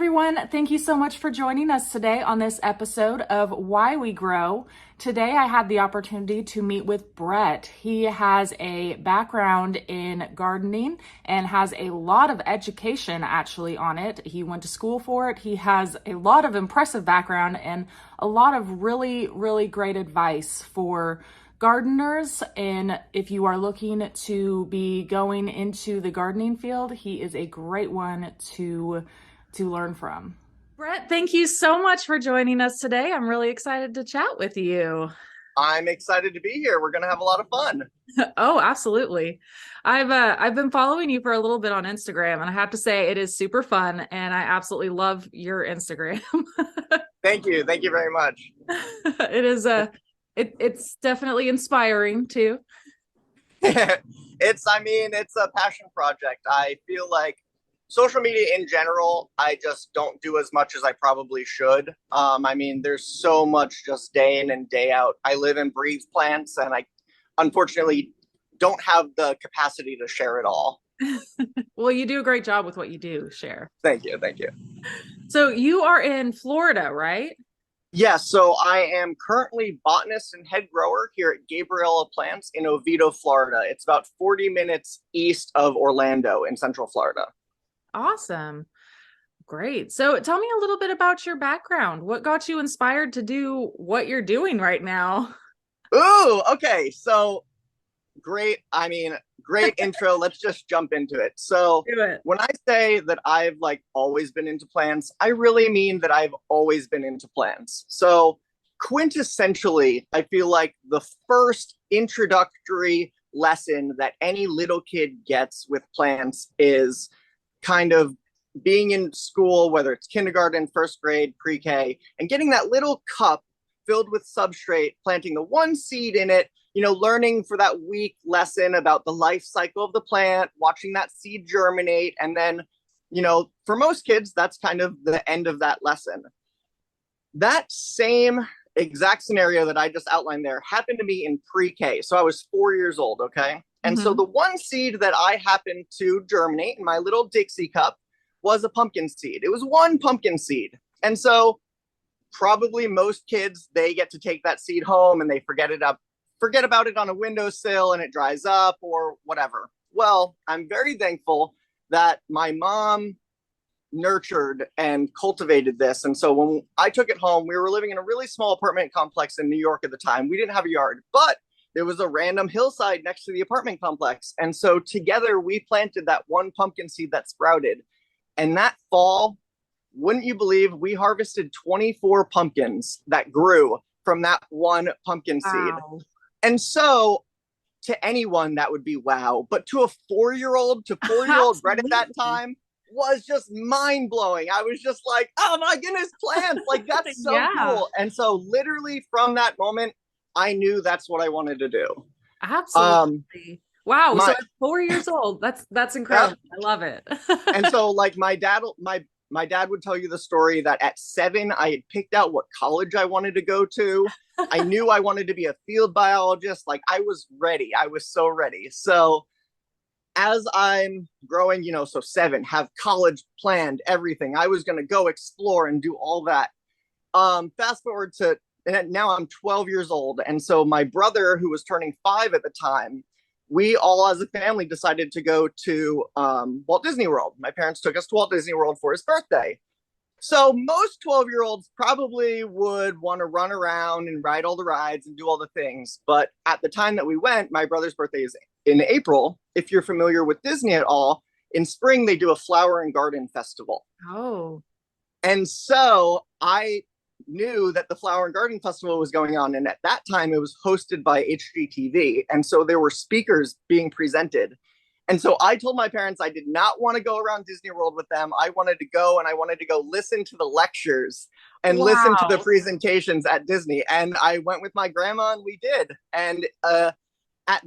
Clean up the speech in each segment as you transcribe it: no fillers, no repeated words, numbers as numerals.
everyone. Thank you so much for joining us today on this episode of Why We Grow. Today, I had the opportunity to meet with Brett. He has a background in gardening and has a lot of education actually on it. He went to school for it. He has a lot of impressive background and a lot of really, really great advice for gardeners. And if you are looking to be going into the gardening field, he is a great one to learn from. Brett, thank you so much for joining us today. I'm really excited to chat with you. I'm excited to be here. We're going to have a lot of fun. Oh, absolutely. I've been following you for a little bit on Instagram, and I have to say it is super fun, and I absolutely love your Instagram. Thank you. Thank you very much. It is it's definitely inspiring too. It's a passion project. I feel like social media in general, I just don't do as much as I probably should. There's so much just day in and day out. I live and breathe plants, and I unfortunately don't have the capacity to share it all. Well, you do a great job with what you do share. Thank you. Thank you. So you are in Florida, right? Yes, so I am currently botanist and head grower here at Gabriella Plants in Oviedo, Florida. It's about 40 minutes east of Orlando in Central Florida. Awesome. Great. So tell me a little bit about your background. What got you inspired to do what you're doing right now? Ooh, okay. So great. Great intro. Let's just jump into it. So Do it. when I say that I've always been into plants, I really mean that I've always been into plants. So quintessentially, I feel like the first introductory lesson that any little kid gets with plants is kind of being in school, whether it's kindergarten, first grade, pre-K, and getting that little cup filled with substrate, planting the one seed in it, learning for that week lesson about the life cycle of the plant, watching that seed germinate. And then, for most kids, that's kind of the end of that lesson. That same exact scenario that I just outlined there happened to me in pre-K. So I was 4 years old, okay? And so the one seed that I happened to germinate in my little Dixie cup was a pumpkin seed. It was one pumpkin seed. And so probably most kids, they get to take that seed home and they forget about it on a windowsill and it dries up or whatever. Well, I'm very thankful that my mom nurtured and cultivated this. And so when I took it home, we were living in a really small apartment complex in New York at the time. We didn't have a yard, but there was a random hillside next to the apartment complex. And so together we planted that one pumpkin seed that sprouted. And that fall, wouldn't you believe, we harvested 24 pumpkins that grew from that one pumpkin seed. Wow. And so to anyone that would be wow, but to a 4-year-old Brett at that time was just mind blowing. I was just like, oh my goodness, plants, that's so cool. And so literally from that moment, I knew that's what I wanted to do. Absolutely. Wow. So at 4 years old, that's incredible. I love it. And so my dad would tell you the story that at 7, I had picked out what college I wanted to go to. I knew I wanted to be a field biologist. I was ready. I was so ready. So as I'm growing, so 7, have college planned, everything. I was going to go explore and do all that. Fast forward to and now I'm 12 years old. And so my brother, who was turning 5 at the time, we all as a family decided to go to Walt Disney World. My parents took us to Walt Disney World for his birthday. So most 12-year-olds probably would want to run around and ride all the rides and do all the things. But at the time that we went, my brother's birthday is in April. If you're familiar with Disney at all, in spring, they do a flower and garden festival. Oh. And so I knew that the Flower and Garden Festival was going on. And at that time, it was hosted by HGTV. And so there were speakers being presented. And so I told my parents I did not want to go around Disney World with them. I wanted to go and I wanted to go listen to the lectures and listen to the presentations at Disney. And I went with my grandma and we did. And at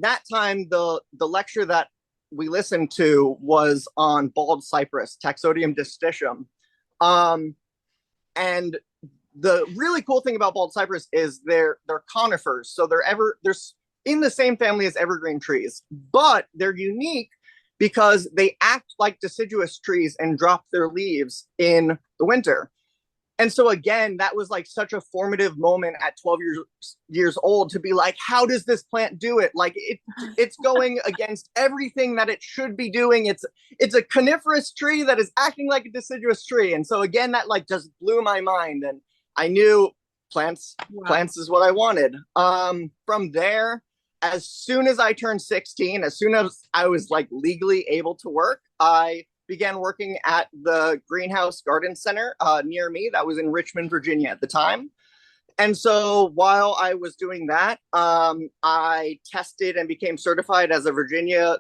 that time, the lecture that we listened to was on bald cypress, Taxodium distichum. And the really cool thing about bald cypress is they're conifers. So they're in the same family as evergreen trees, but they're unique because they act like deciduous trees and drop their leaves in the winter. And so again, that was like such a formative moment at 12 years old to be like, how does this plant do it? Like it's going against everything that it should be doing. It's a coniferous tree that is acting like a deciduous tree. And so again, that like just blew my mind. And I knew plants is what I wanted. From there, as soon as I turned 16, as soon as I was like legally able to work, I began working at the Greenhouse Garden Center near me. That was in Richmond, Virginia at the time. And so while I was doing that, I tested and became certified as a Virginia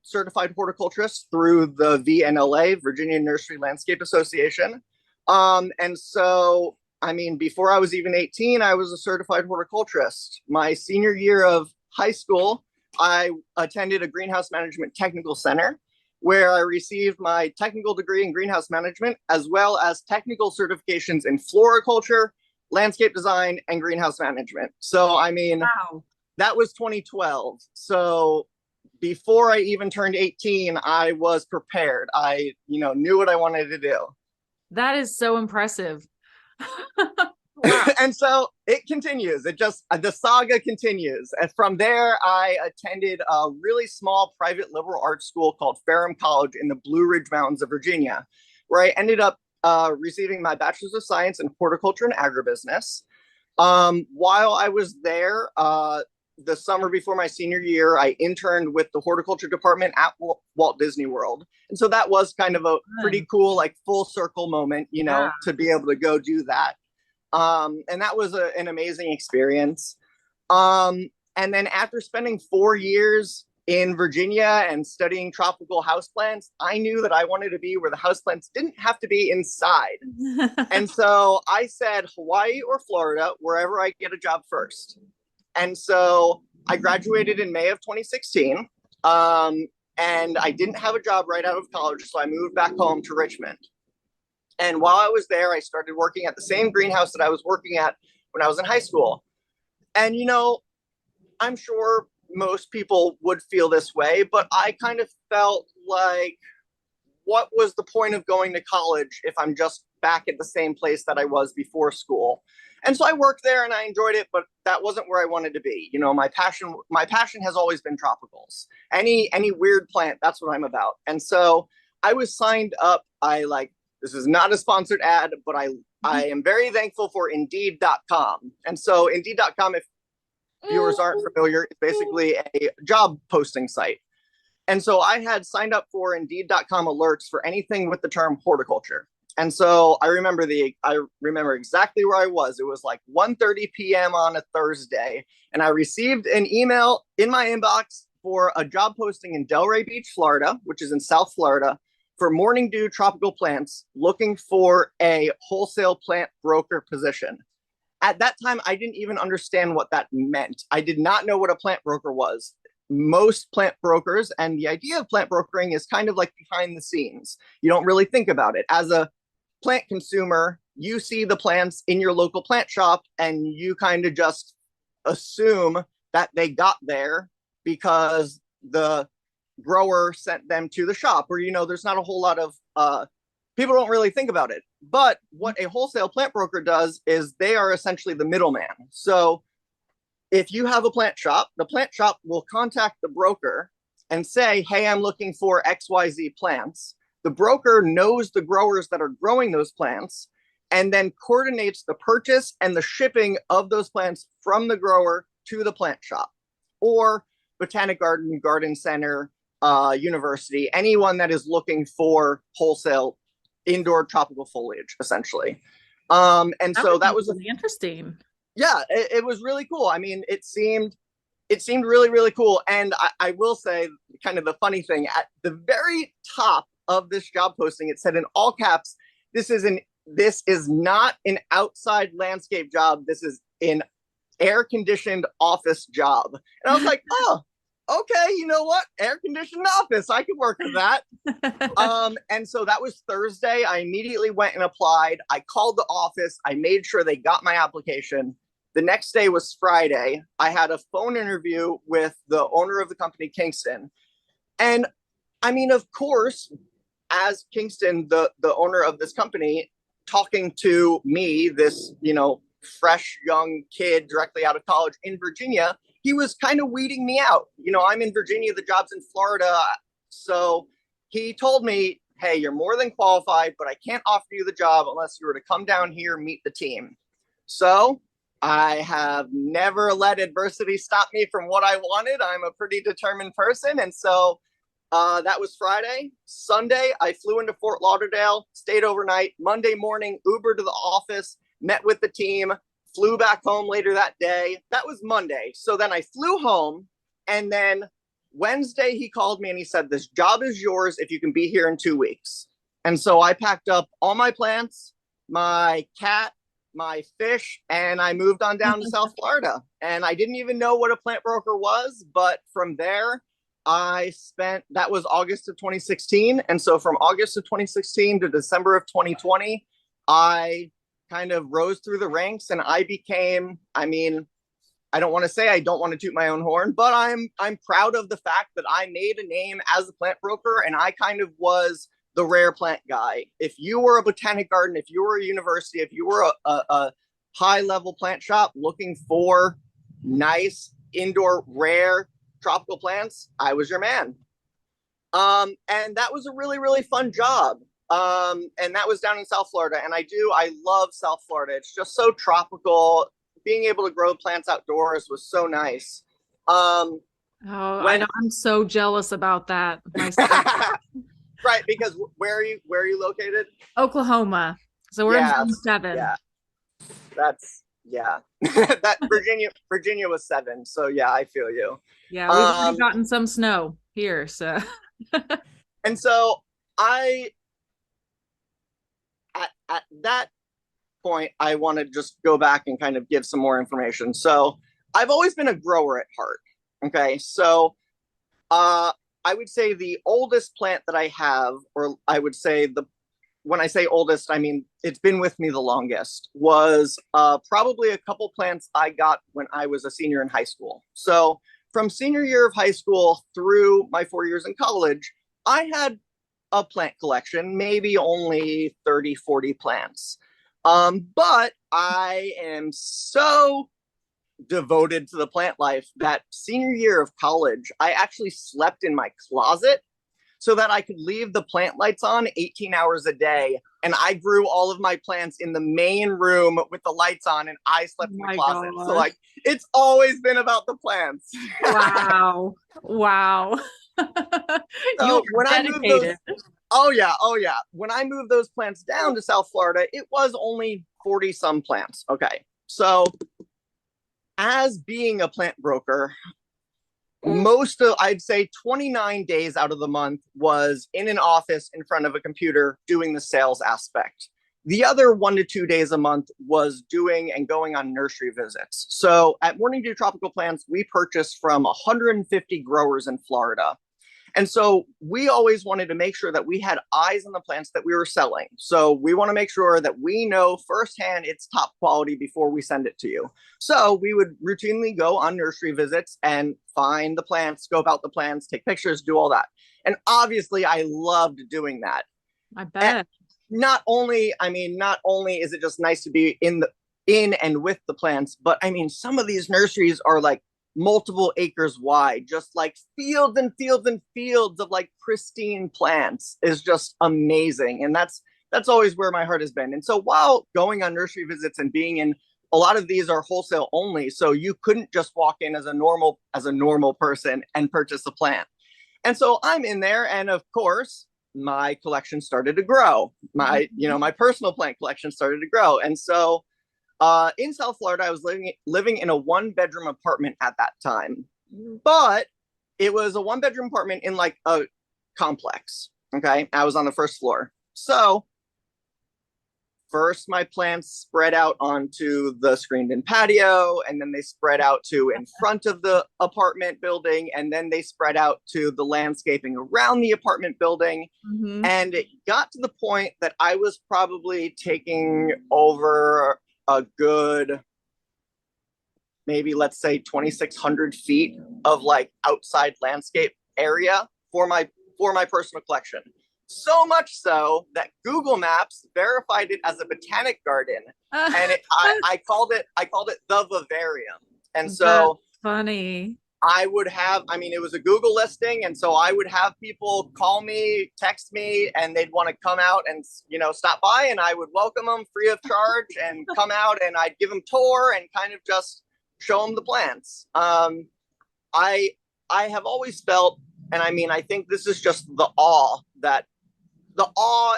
certified horticulturist through the VNLA, Virginia Nursery Landscape Association. And so, I mean, before I was even 18, I was a certified horticulturist. My senior year of high school, I attended a greenhouse management technical center where I received my technical degree in greenhouse management, as well as technical certifications in floriculture, landscape design, and greenhouse management. So, I mean, that was 2012. So before I even turned 18, I was prepared. I, knew what I wanted to do. That is so impressive. And so it continues. The saga continues. And from there, I attended a really small private liberal arts school called Ferrum College in the Blue Ridge Mountains of Virginia, where I ended up receiving my bachelor's of science in horticulture and agribusiness. While I was there, the summer before my senior year, I interned with the horticulture department at Walt Disney World. And so that was kind of a pretty cool, like full circle moment, to be able to go do that. And that was an amazing experience. And then after spending 4 years in Virginia and studying tropical houseplants, I knew that I wanted to be where the houseplants didn't have to be inside. And so I said Hawaii or Florida, wherever I get a job first. And so I graduated in May of 2016. And I didn't have a job right out of college, so I moved back home to Richmond. And while I was there, I started working at the same greenhouse that I was working at when I was in high school. And, I'm sure most people would feel this way, but I kind of felt like, what was the point of going to college if I'm just back at the same place that I was before school? And so I worked there and I enjoyed it, but that wasn't where I wanted to be. My passion has always been tropicals. Any weird plant, that's what I'm about. And so I was signed up. This is not a sponsored ad, but I am very thankful for Indeed.com. And so Indeed.com, if viewers aren't familiar, it's basically a job posting site. And so I had signed up for Indeed.com alerts for anything with the term horticulture. And so I remember exactly where I was. It was like 1:30 p.m. on a Thursday, and I received an email in my inbox for a job posting in Delray Beach, Florida, which is in South Florida, for morning dew tropical plants, looking for a wholesale plant broker position. At that time, I didn't even understand what that meant. I did not know what a plant broker was. Most plant brokers, and the idea of plant brokering is kind of like behind the scenes. You don't really think about it. As a plant consumer, you see the plants in your local plant shop and you kind of just assume that they got there because the grower sent them to the shop, or there's not a whole lot of people don't really think about it. But what a wholesale plant broker does is they are essentially the middleman. So if you have a plant shop, the plant shop will contact the broker and say, hey, I'm looking for XYZ plants. The broker knows the growers that are growing those plants and then coordinates the purchase and the shipping of those plants from the grower to the plant shop or botanic garden, garden center, university, anyone that is looking for wholesale indoor tropical foliage, essentially. And so that was really interesting. Yeah, it was really cool. I mean, it seemed really, really cool. And I will say, kind of the funny thing, at the very top of this job posting, it said in all caps, this is not an outside landscape job. This is an air-conditioned office job. And I was like, oh, okay, you know what? Air-conditioned office. I could work with that. And so that was Thursday. I immediately went and applied. I called the office. I made sure they got my application. The next day was Friday. I had a phone interview with the owner of the company, Kingston. And I mean, of course, as Kingston, the owner of this company, talking to me, this, fresh young kid directly out of college in Virginia, he was kind of weeding me out. I'm in Virginia, the job's in Florida. So he told me, hey, you're more than qualified, but I can't offer you the job unless you were to come down here, meet the team. So I have never let adversity stop me from what I wanted. I'm a pretty determined person. And so that was Friday. Sunday, I flew into Fort Lauderdale, stayed overnight. Monday morning, Uber to the office, met with the team, flew back home later that day. That was Monday. So then I flew home, and then Wednesday he called me and he said, this job is yours if you can be here in 2 weeks. And so I packed up all my plants, my cat, my fish, and I moved on down to South Florida. And I didn't even know what a plant broker was, but from there, that was August of 2016. And so from August of 2016 to December of 2020, I kind of rose through the ranks, and I became, I don't want to toot my own horn, but I'm proud of the fact that I made a name as a plant broker, and I kind of was the rare plant guy. If you were a botanic garden, if you were a university, if you were a high level plant shop looking for nice indoor rare tropical plants, I was your man. And that was a really, really fun job. And that was down in South Florida. And I love South Florida. It's just so tropical. Being able to grow plants outdoors was so nice. I know, I'm so jealous about that myself. Right, because where are you located? Oklahoma. So we're in zone 7. Yeah. That Virginia was 7. So yeah, I feel you. Yeah, we've already gotten some snow here. So and so at that point, I want to just go back and kind of give some more information. So I've always been a grower at heart. Okay. So I would say the oldest plant that I have, or I would say when I say oldest, I mean, it's been with me the longest, was probably a couple plants I got when I was a senior in high school. So from senior year of high school through my 4 years in college, I had a plant collection, maybe only 30, 40 plants. But I am so devoted to the plant life that senior year of college, I actually slept in my closet so that I could leave the plant lights on 18 hours a day. And I grew all of my plants in the main room with the lights on, and I slept in the closet. gosh. So it's always been about the plants. Wow. So when I moved those, oh yeah. When I moved those plants down to South Florida, it was only 40 some plants. Okay. So as being a plant broker, I'd say 29 days out of the month was in an office in front of a computer doing the sales aspect. The other 1 to 2 days a month was doing and going on nursery visits. So at Morning Dew Tropical Plants, we purchased from 150 growers in Florida. And so we always wanted to make sure that we had eyes on the plants that we were selling. So we want to make sure that we know firsthand it's top quality before we send it to you. So we would routinely go on nursery visits and find the plants, scope out the plants, take pictures, do all that. And obviously I loved doing that. I bet. And not only is it just nice to be in and with the plants, but I mean, some of these nurseries are like multiple acres wide, just like fields and fields and fields of like pristine plants is just amazing. And that's always where my heart has been. And so while going on nursery visits and being in, a lot of these are wholesale only, so you couldn't just walk in as a normal person and purchase a plant. And so I'm in there, and of course my collection started to grow. My personal plant collection started to grow. And so in South Florida, I was living in a 1-bedroom apartment at that time, but it was a 1-bedroom apartment in like a complex. Okay. I was on the first floor. So first my plants spread out onto the screened in patio, and then they spread out to in front of the apartment building, and then they spread out to the landscaping around the apartment building. Mm-hmm. And it got to the point that I was probably taking over a good, maybe let's say 2,600 feet of like outside landscape area for for my personal collection. So much so that Google Maps verified it as a botanic garden, and I called it the vivarium. And so that's funny. I would have, I mean, it was a Google listing. And so I would have people call me, text me, and they'd want to come out and, stop by, and I would welcome them free of charge and come out, and I'd give them tour and kind of just show them the plants. I have always felt, and I mean, I think this is just the awe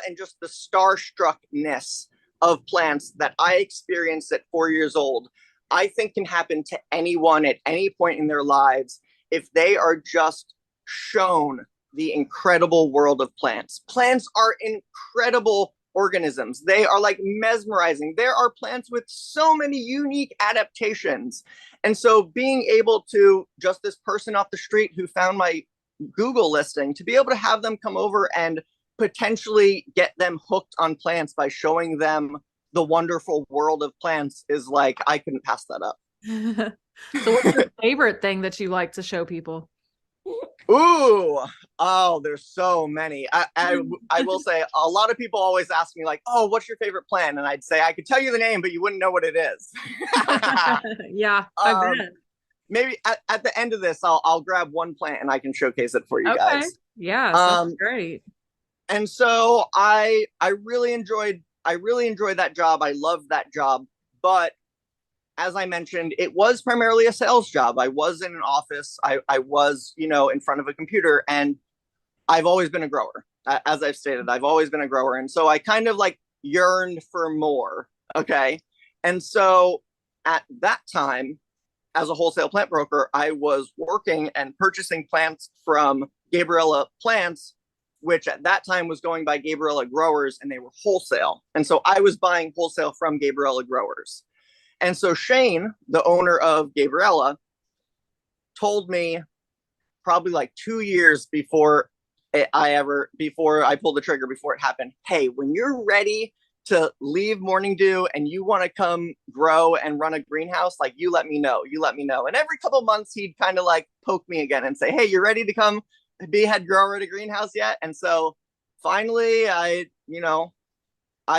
and just the starstruckness of plants that I experienced at 4 years old, I think can happen to anyone at any point in their lives if they are just shown the incredible world of plants. Plants are incredible organisms. They are like mesmerizing. There are plants with so many unique adaptations. And so being able to, just this person off the street who found my Google listing, to be able to have them come over and potentially get them hooked on plants by showing them the wonderful world of plants is like, I couldn't pass that up. So what's your favorite thing that you like to show people? Ooh, oh, there's so many. I will say a lot of people always ask me like, oh, what's your favorite plant? And I'd say I could tell you the name, but you wouldn't know what it is. Yeah, I bet. Maybe at the end of this, I'll grab one plant and I can showcase it for you guys. Yeah, that's great. And so I really enjoyed that job. I loved that job. But as I mentioned, it was primarily a sales job. I was in an office. I was, in front of a computer, and I've always been a grower. As I've stated, I've always been a grower. And so I kind of like yearned for more. Okay. And so at that time, as a wholesale plant broker, I was working and purchasing plants from Gabriella Plants, which at that time was going by Gabriella Growers, and they were wholesale. And so I was buying wholesale from Gabriella Growers. And so Shane, the owner of Gabriella, told me probably like 2 years before I pulled the trigger, before it happened, hey, when you're ready to leave Morning Dew and you want to come grow and run a greenhouse, like, you let me know. And every couple months he'd kind of like poke me again and say, hey, you're ready to come be head grower at a greenhouse yet? And so finally I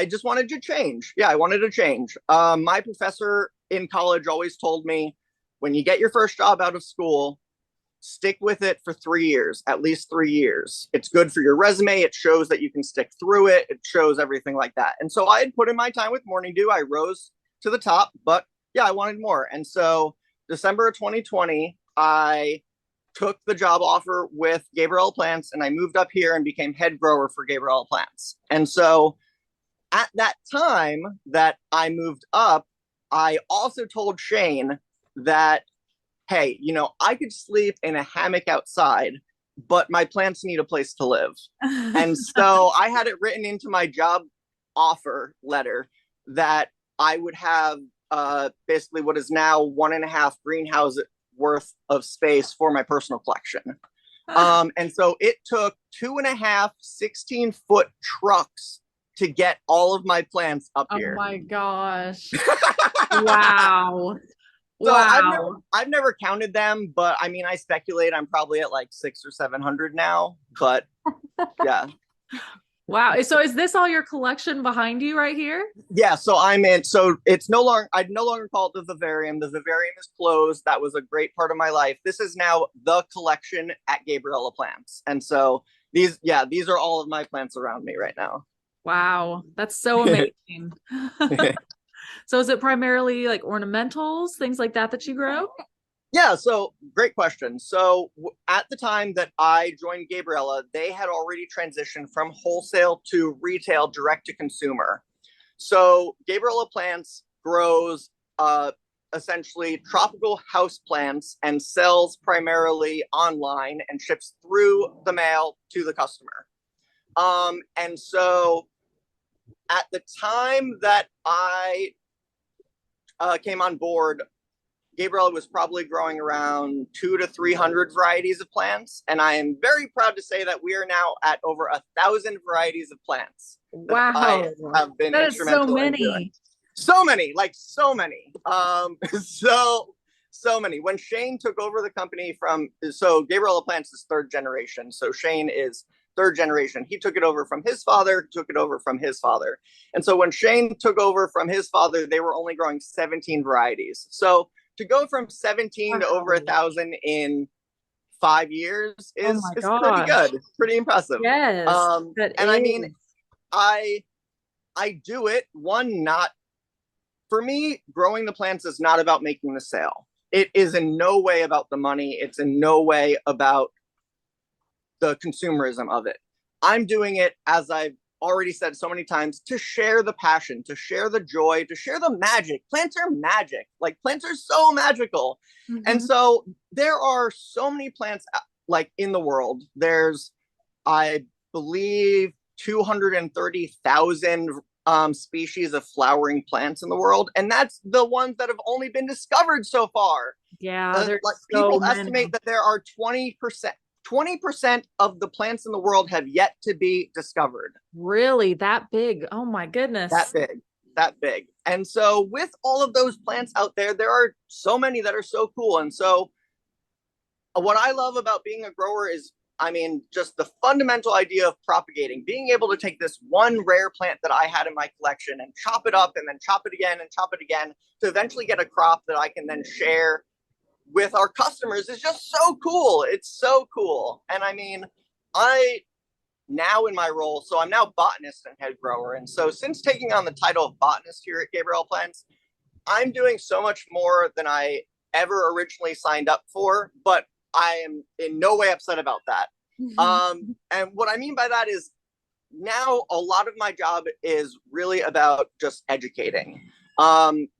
just wanted to change. Yeah, I wanted to change. My professor in college always told me, when you get your first job out of school, stick with it for 3 years, at least 3 years. It's good for your resume. It shows that you can stick through it. It shows everything like that. And so I had put in my time with Morning Dew. I rose to the top, but yeah, I wanted more. And so December of 2020, I took the job offer with Gabriella Plants, and I moved up here and became head grower for Gabriella Plants. And so at that time that I moved up, I also told Shane that, hey, I could sleep in a hammock outside, but my plants need a place to live. And so I had it written into my job offer letter that I would have basically what is now 1.5 greenhouses worth of space for my personal collection. And so it took 2.5 16-foot trucks to get all of my plants up here. Oh my gosh. Wow. So wow. I've never counted them, but I mean, I speculate I'm probably at like 600 or 700 now, but yeah. Wow. So is this all your collection behind you right here? Yeah. So it's I'd no longer call it the vivarium. The vivarium is closed. That was a great part of my life. This is now the collection at Gabriella Plants. And so these are all of my plants around me right now. Wow. That's so amazing. So is it primarily like ornamentals, things like that you grow? Yeah, so great question. So at the time that I joined Gabriella, they had already transitioned from wholesale to retail direct to consumer. So Gabriella Plants grows essentially tropical house plants and sells primarily online and ships through the mail to the customer. And so at the time that I came on board, Gabriella was probably growing around 200 to 300 varieties of plants. And I am very proud to say that we are now at over 1,000 varieties of plants. Wow. I have been that is so many. So many. So many. When Shane took over the company so Gabriella Plants is third generation. So Shane is third generation. He took it over from his father, took it over from his father. And so when Shane took over from his father, they were only growing 17 varieties. So to go from 17 to over 1,000 in 5 years is pretty good, pretty impressive. Yes, and I mean, I do it, not for me, growing the plants is not about making the sale. It is in no way about the money. It's in no way about the consumerism of it. I'm doing it, as I've already said so many times, to share the passion, to share the joy, to share the magic. Plants are magic. Like, plants are so magical. Mm-hmm. And so there are so many plants like in the world. There's, I believe, 230,000 species of flowering plants in the world, and that's the ones that have only been discovered so far. Yeah, like, people estimate that there are 20% of the plants in the world have yet to be discovered. Really? That big? Oh my goodness. That big. And so with all of those plants out there, there are so many that are so cool. And so what I love about being a grower is, I mean, just the fundamental idea of propagating, being able to take this one rare plant that I had in my collection and chop it up and then chop it again and chop it again to eventually get a crop that I can then share with our customers is just so cool. It's so cool. And I mean, I now in my role, so I'm now botanist and head grower. And so since taking on the title of botanist here at Gabriel Plants, I'm doing so much more than I ever originally signed up for, but I am in no way upset about that. And what I mean by that is now a lot of my job is really about just educating.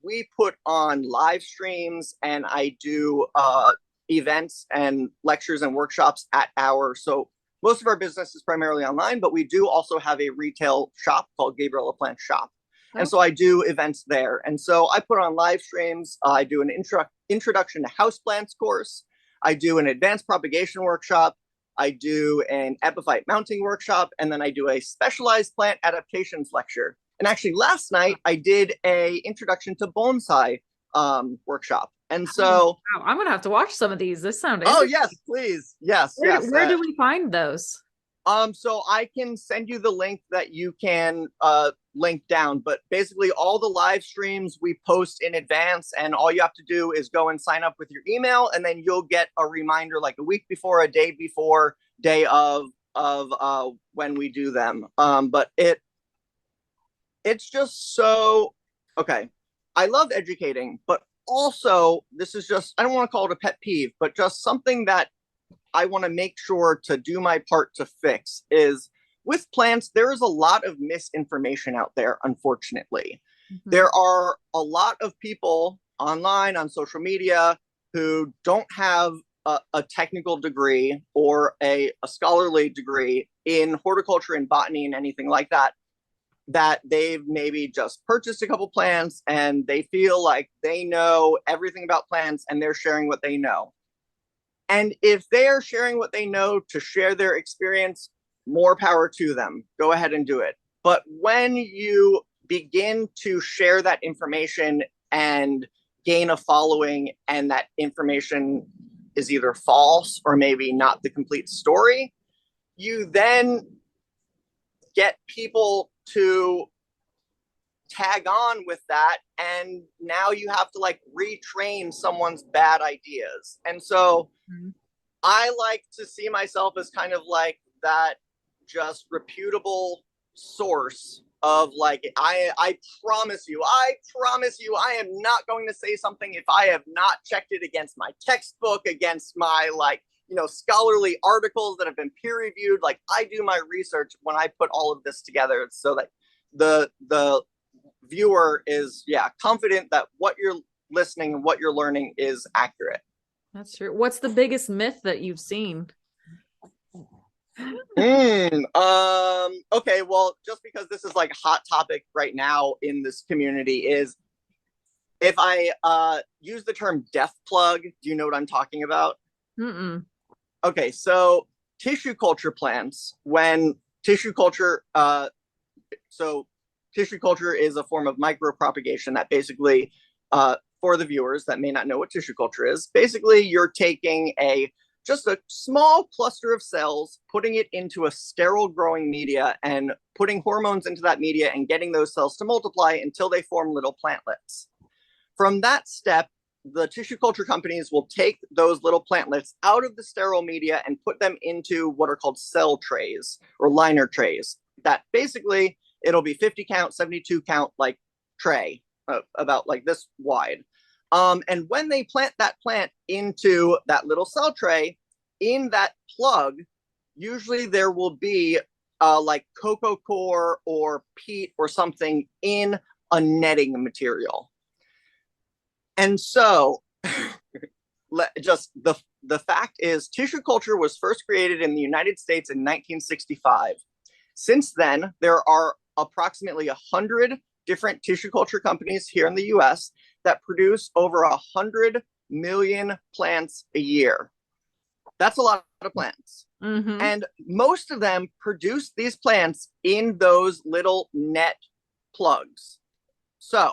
We put on live streams, and I do events and lectures and workshops at so most of our business is primarily online, but we do also have a retail shop called Gabriel Plant Shop. Oh. And so I do events there. And so I put on live streams. I do an introduction to houseplants course. I do an advanced propagation workshop. I do an epiphyte mounting workshop, and then I do a specialized plant adaptations lecture. And actually last night I did a introduction to bonsai workshop. And so I'm going to have to watch some of these. This sounds interesting. Oh, yes, please. Yes. Where do we find those? So I can send you the link that you can link down, but basically all the live streams we post in advance, and all you have to do is go and sign up with your email, and then you'll get a reminder like a week before, a day before, day of when we do them. But it's just so, okay. I love educating, but also this is just, I don't want to call it a pet peeve, but just something that I want to make sure to do my part to fix is with plants, there is a lot of misinformation out there, unfortunately. Mm-hmm. There are a lot of people online on social media who don't have a technical degree or a scholarly degree in horticulture and botany and anything like that, that they've maybe just purchased a couple plants and they feel like they know everything about plants and they're sharing what they know. And if they are sharing what they know to share their experience, more power to them. Go ahead and do it. But when you begin to share that information and gain a following, and that information is either false or maybe not the complete story, you then get people to tag on with that, and now you have to like retrain someone's bad ideas. And so I like to see myself as kind of like that just reputable source of like, I promise you I am not going to say something if I have not checked it against my textbook, against my like, you know, scholarly articles that have been peer reviewed. Like, I do my research when I put all of this together so that the viewer is confident that what you're listening and what you're learning is accurate. That's true. What's the biggest myth that you've seen? Okay, well, just because this is like a hot topic right now in this community, is if I use the term death plug, do you know what I'm talking about? Mm-mm. Okay, so tissue culture plants, when tissue culture, tissue culture is a form of micropropagation that basically, for the viewers that may not know what tissue culture is, basically you're taking a just a small cluster of cells, putting it into a sterile growing media and putting hormones into that media and getting those cells to multiply until they form little plantlets. From that step, the tissue culture companies will take those little plantlets out of the sterile media and put them into what are called cell trays or liner trays. That basically, it'll be 50 count, 72 count, like tray, about like this wide. And when they plant that plant into that little cell tray, in that plug, usually there will be like cocoa coir or peat or something in a netting material. And so just the fact is, tissue culture was first created in the United States in 1965. Since then, there are approximately 100 different tissue culture companies here in the US that produce over 100 million plants a year. That's a lot of plants. Mm-hmm. And most of them produce these plants in those little net plugs. So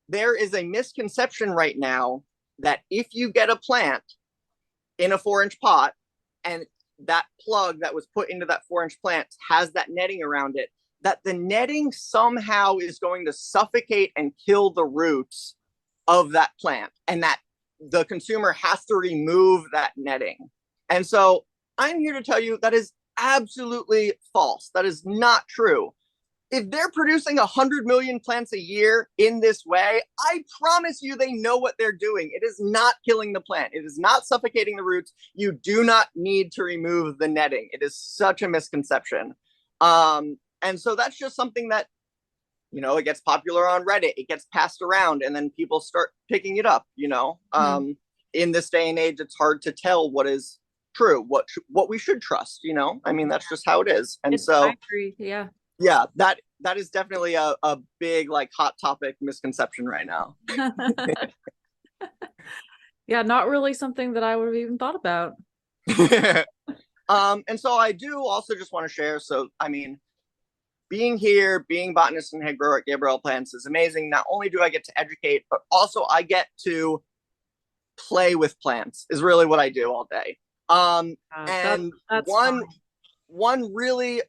there is a misconception right now that if you get a plant in a 4-inch pot and that plug that was put into that 4-inch plant has that netting around it, that the netting somehow is going to suffocate and kill the roots of that plant, and that the consumer has to remove that netting. And so I'm here to tell you that is absolutely false. That is not true. If they're producing 100 million plants a year in this way, I promise you they know what they're doing. It is not killing the plant. It is not suffocating the roots. You do not need to remove the netting. It is such a misconception. And so that's just something that, you know, it gets popular on Reddit. It gets passed around and then people start picking it up, you know. In this day and age, it's hard to tell what is true, what we should trust, you know. I mean, that's just how it is. And so I agree. Yeah. Yeah, that is definitely a big, like, hot topic misconception right now. Yeah, not really something that I would have even thought about. And so I do also just want to share. So, I mean, being here, being botanist and head grower at Gabriel Plants is amazing. Not only do I get to educate, but also I get to play with plants is really what I do all day. And that's one really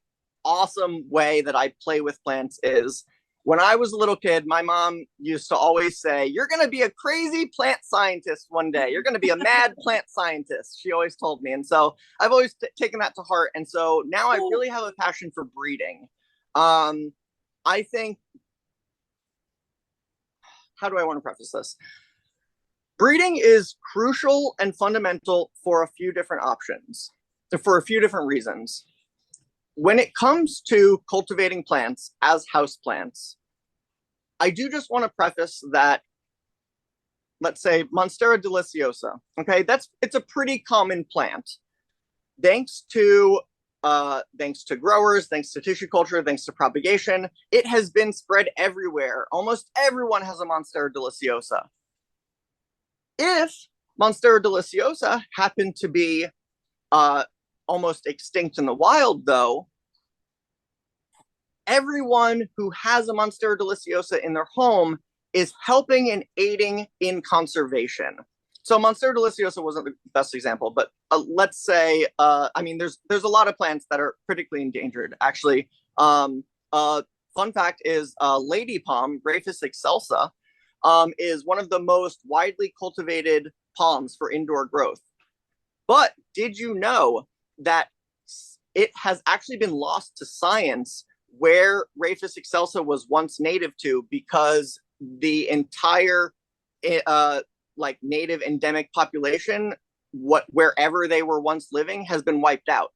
awesome way that I play with plants is when I was a little kid, my mom used to always say, "You're going to be a crazy plant scientist one day. You're going to be a mad plant scientist." She always told me. And so I've always taken that to heart. And so now I really have a passion for breeding. I think, how do I want to preface this? Breeding is crucial and fundamental for a few different options, for a few different reasons. When it comes to cultivating plants as houseplants, I do just want to preface that, let's say Monstera deliciosa, okay, it's a pretty common plant. Thanks to growers, thanks to tissue culture, thanks to propagation, it has been spread everywhere. Almost everyone has a Monstera deliciosa. If Monstera deliciosa happened to be almost extinct in the wild, though, everyone who has a Monstera deliciosa in their home is helping and aiding in conservation. So Monstera deliciosa wasn't the best example, but let's say, I mean, there's a lot of plants that are critically endangered, actually. Fun fact is lady palm, Rhapis excelsa, is one of the most widely cultivated palms for indoor growth. But did you know that it has actually been lost to science where Rhapis excelsa was once native to, because the entire like native endemic population, wherever they were once living, has been wiped out.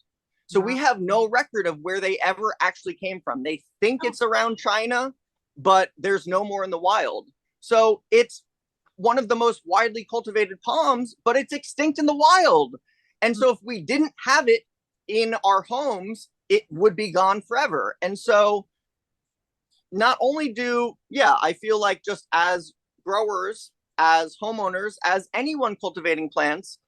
So we have no record of where they ever actually came from. They think it's around China, but there's no more in the wild. So it's one of the most widely cultivated palms, but it's extinct in the wild. And so if we didn't have it in our homes, it would be gone forever. And so not only I feel like just as growers, as homeowners, as anyone cultivating plants,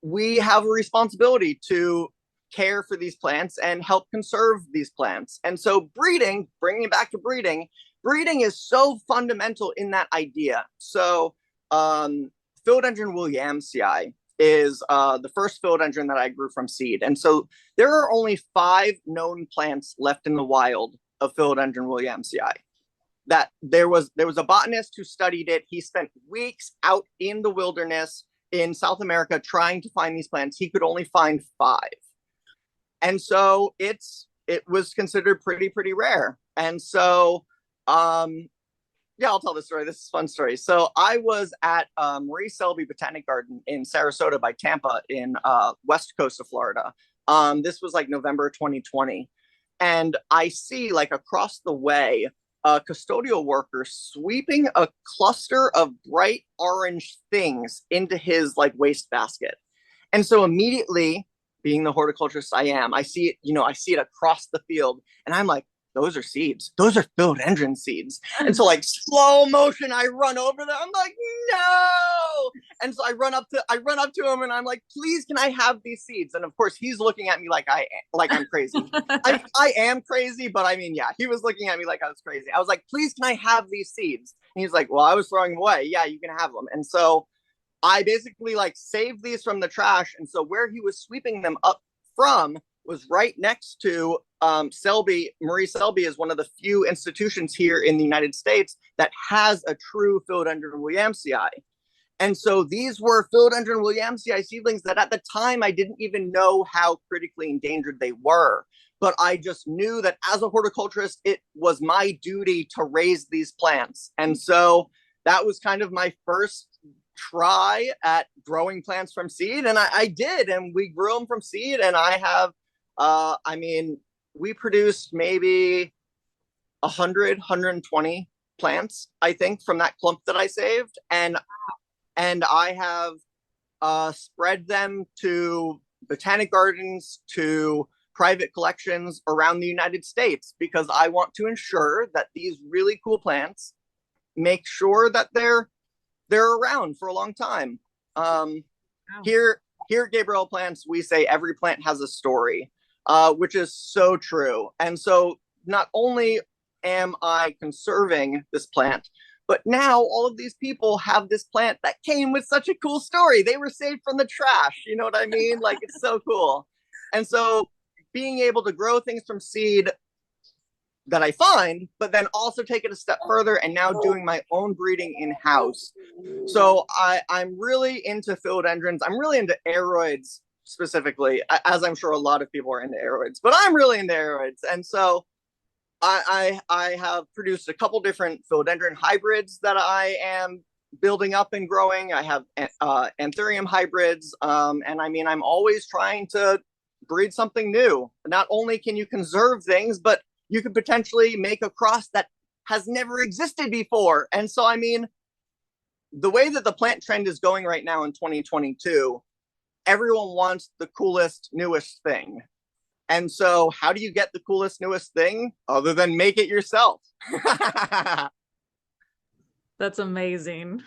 we have a responsibility to care for these plants and help conserve these plants. And so breeding, bringing it back to breeding is so fundamental in that idea. So Philodendron williamsii is the first philodendron that I grew from seed. And so there are only 5 known plants left in the wild of Philodendron williamsii. That there was a botanist who studied it. He spent weeks out in the wilderness in South America trying to find these plants. He could only find 5. And so it was considered pretty rare. And so yeah, I'll tell this story. This is a fun story. So I was at Marie Selby Botanic Garden in Sarasota by Tampa in west coast of Florida. This was like November 2020. And I see like across the way, a custodial worker sweeping a cluster of bright orange things into his like waste basket. And so immediately, being the horticulturist I am, I see it, I see it across the field, and I'm like, those are seeds. Those are philodendron seeds. And so like slow motion, I run over them. I'm like, no. And so I run up to him and I'm like, please, can I have these seeds? And of course he's looking at me like I'm crazy. I am crazy, but I mean, yeah, he was looking at me like I was crazy. I was like, please, can I have these seeds? And he's like, well, I was throwing them away. Yeah, you can have them. And so I basically like saved these from the trash. And so where he was sweeping them up from was right next to Selby. Marie Selby is one of the few institutions here in the United States that has a true Philodendron williamsii. And so these were Philodendron williamsii seedlings that at the time I didn't even know how critically endangered they were. But I just knew that as a horticulturist, it was my duty to raise these plants. And so that was kind of my first try at growing plants from seed. And I did, and we grew them from seed. And I have, we produced maybe 120 plants, I think, from that clump that I saved. And I have spread them to botanic gardens, to private collections around the United States, because I want to ensure that these really cool plants make sure that they're around for a long time. Wow. Here at Gabriel Plants, we say every plant has a story, which is so true. And so not only am I conserving this plant, but now all of these people have this plant that came with such a cool story. They were saved from the trash. You know what I mean? Like, it's so cool. And so being able to grow things from seed that I find, but then also take it a step further and now doing my own breeding in-house. So I'm really into philodendrons. I'm really into aroids specifically, as I'm sure a lot of people are into aroids, but I'm really into aroids. And so I have produced a couple different philodendron hybrids that I am building up and growing. I have anthurium hybrids. And I mean, I'm always trying to breed something new. Not only can you conserve things, but you could potentially make a cross that has never existed before. And so, I mean, the way that the plant trend is going right now in 2022, everyone wants the coolest, newest thing. And so how do you get the coolest, newest thing other than make it yourself? That's amazing.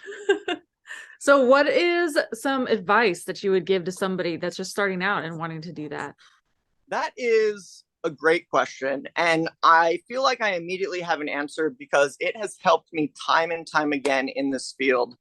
So what is some advice that you would give to somebody that's just starting out and wanting to do that? That is a great question. And I feel like I immediately have an answer because it has helped me time and time again in this field.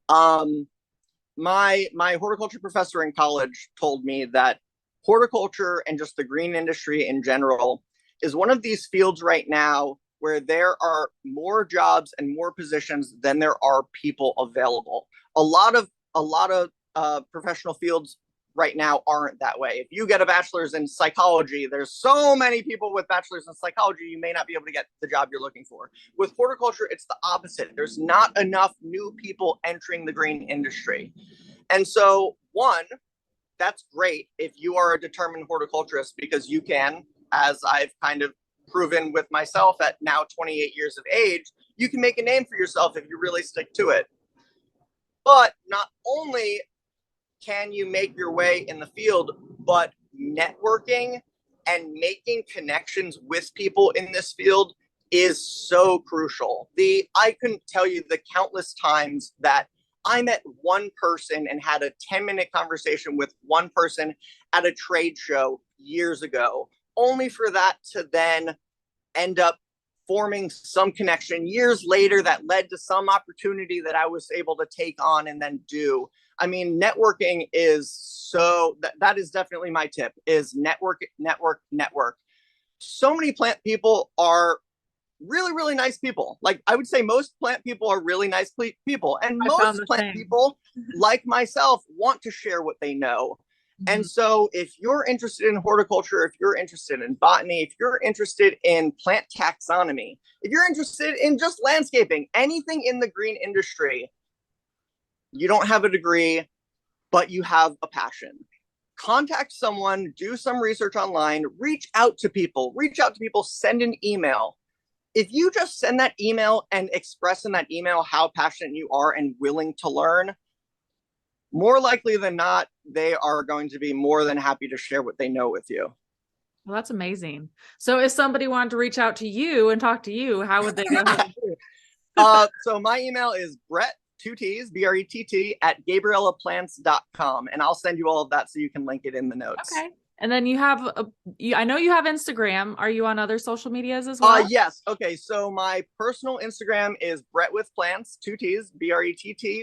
My horticulture professor in college told me that horticulture and just the green industry in general is one of these fields right now where there are more jobs and more positions than there are people available. A lot of professional fields right now aren't that way. If you get a bachelor's in psychology, there's so many people with bachelor's in psychology, you may not be able to get the job you're looking for. With horticulture, it's the opposite. There's not enough new people entering the green industry. And so, one, that's great if you are a determined horticulturist, because you can, as I've kind of proven with myself at now 28 years of age, you can make a name for yourself if you really stick to it. But not only can you make your way in the field, but networking and making connections with people in this field is so crucial. I couldn't tell you the countless times that I met one person and had a 10-minute conversation with one person at a trade show years ago, only for that to then end up forming some connection years later that led to some opportunity that I was able to take on and then do. I mean, networking is that is definitely my tip, is network. So many plant people are really, really nice people. Like, I would say most plant people are really nice people. And most plant people, like myself, want to share what they know. Mm-hmm. And so if you're interested in horticulture, if you're interested in botany, if you're interested in plant taxonomy, if you're interested in just landscaping, anything in the green industry, you don't have a degree, but you have a passion. Contact someone, do some research online, reach out to people, send an email. If you just send that email and express in that email how passionate you are and willing to learn, more likely than not, they are going to be more than happy to share what they know with you. Well, that's amazing. So if somebody wanted to reach out to you and talk to you, how would they go ahead and do it? So my email is Brett, 2 T's, Brett, at GabrielaPlants.com. And I'll send you all of that so you can link it in the notes. Okay. And then you have, I know you have Instagram. Are you on other social medias as well? Yes. Okay. So my personal Instagram is Brett with Plants, 2 T's, Brett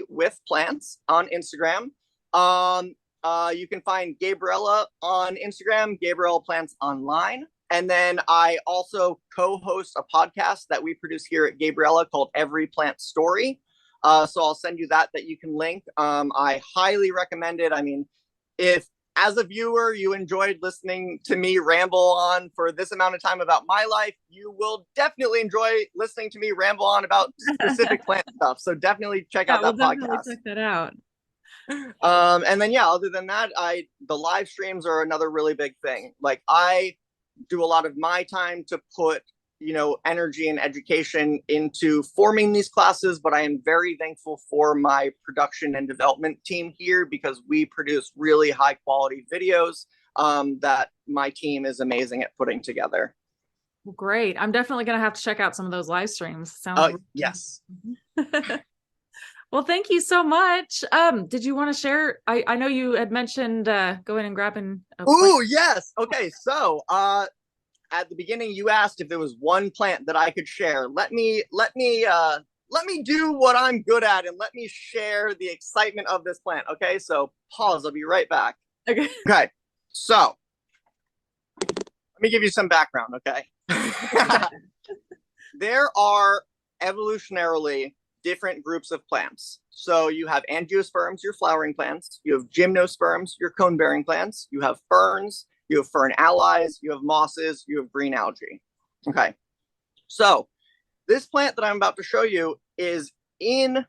with Plants on Instagram. You can find Gabriela on Instagram, Gabriela Plants Online. And then I also co-host a podcast that we produce here at Gabriela called Every Plant Story. So I'll send you that you can link. I highly recommend it. I mean, if as a viewer, you enjoyed listening to me ramble on for this amount of time about my life, you will definitely enjoy listening to me ramble on about specific plant stuff. So definitely check out that podcast. Check that out. And then, other than that, the live streams are another really big thing. Like, I do a lot of my time to put, energy and education into forming these classes, but I am very thankful for my production and development team here, because we produce really high quality videos that my team is amazing at putting together. Well, great. I'm definitely going to have to check out some of those live streams. Sounds yes. Well, thank you so much. Did you want to share? I know you had mentioned going and grabbing. Oh, yes. Okay. So, at the beginning, you asked if there was one plant that I could share. Let me do what I'm good at and let me share the excitement of this plant. Okay, so pause. I'll be right back. Okay. Okay. So let me give you some background. Okay. There are evolutionarily different groups of plants. So you have angiosperms, your flowering plants. You have gymnosperms, your cone-bearing plants. You have ferns. You have fern allies, you have mosses, you have green algae. Okay. So this plant that I'm about to show you is in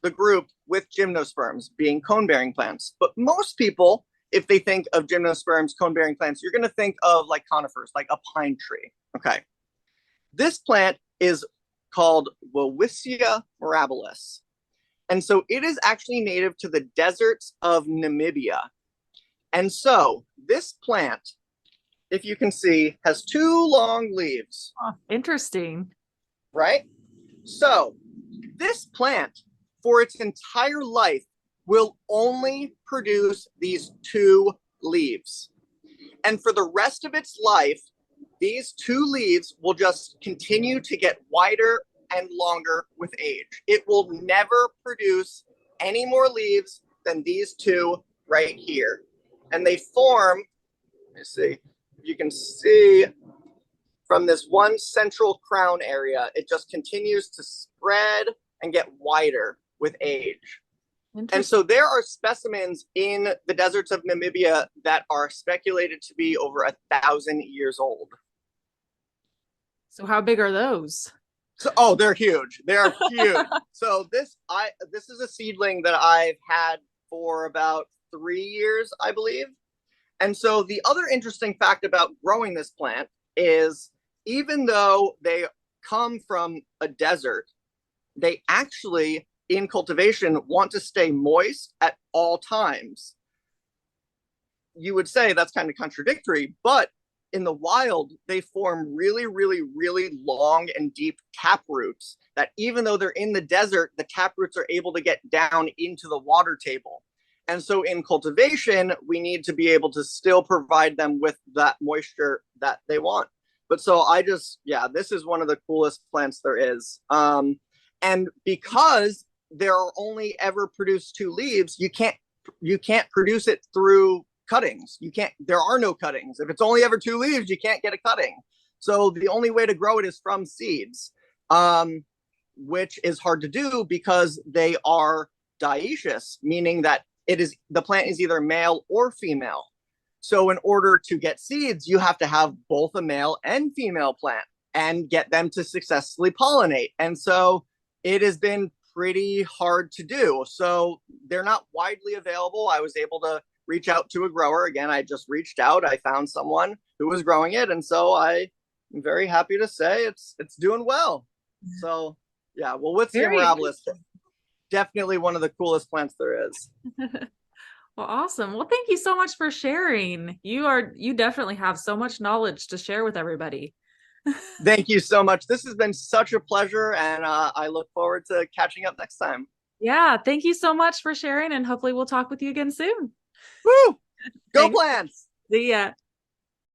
the group with gymnosperms, being cone-bearing plants. But most people, if they think of gymnosperms, cone-bearing plants, you're going to think of like conifers, like a pine tree. Okay. This plant is called Welwitschia mirabilis. And so it is actually native to the deserts of Namibia. And so this plant, if you can see, has 2 long leaves. Oh, interesting. Right? So this plant, for its entire life, will only produce these 2 leaves. And for the rest of its life, these 2 leaves will just continue to get wider and longer with age. It will never produce any more leaves than these 2 right here. And they form, let me see, you can see from this one central crown area, it just continues to spread and get wider with age. And so there are specimens in the deserts of Namibia that are speculated to be over 1,000 years old. So how big are those? So, they're huge. They're huge. So this is a seedling that I've had for about 3 years, I believe. And so the other interesting fact about growing this plant is, even though they come from a desert, they actually, in cultivation, want to stay moist at all times. You would say that's kind of contradictory, but in the wild, they form really, really, really long and deep tap roots that, even though they're in the desert, the tap roots are able to get down into the water table. And so in cultivation, we need to be able to still provide them with that moisture that they want. But so I just, yeah, this is one of the coolest plants there is. And because there are only ever produced 2 leaves, you can't produce it through cuttings. There are no cuttings. If it's only ever 2 leaves, you can't get a cutting. So the only way to grow it is from seeds, which is hard to do because they are dioecious, meaning that the plant is either male or female. So in order to get seeds, you have to have both a male and female plant and get them to successfully pollinate. And so it has been pretty hard to do. So they're not widely available. I was able to reach out to a grower. Again, I just reached out. I found someone who was growing it. And so I'm very happy to say it's doing well. So yeah, well, Witzia mirabilis, definitely one of the coolest plants there is. Well, awesome. Well, thank you so much for sharing. You definitely have so much knowledge to share with everybody. Thank you so much. This has been such a pleasure, and I look forward to catching up next time. Yeah, thank you so much for sharing, and hopefully we'll talk with you again soon. Woo! Go plants! See ya.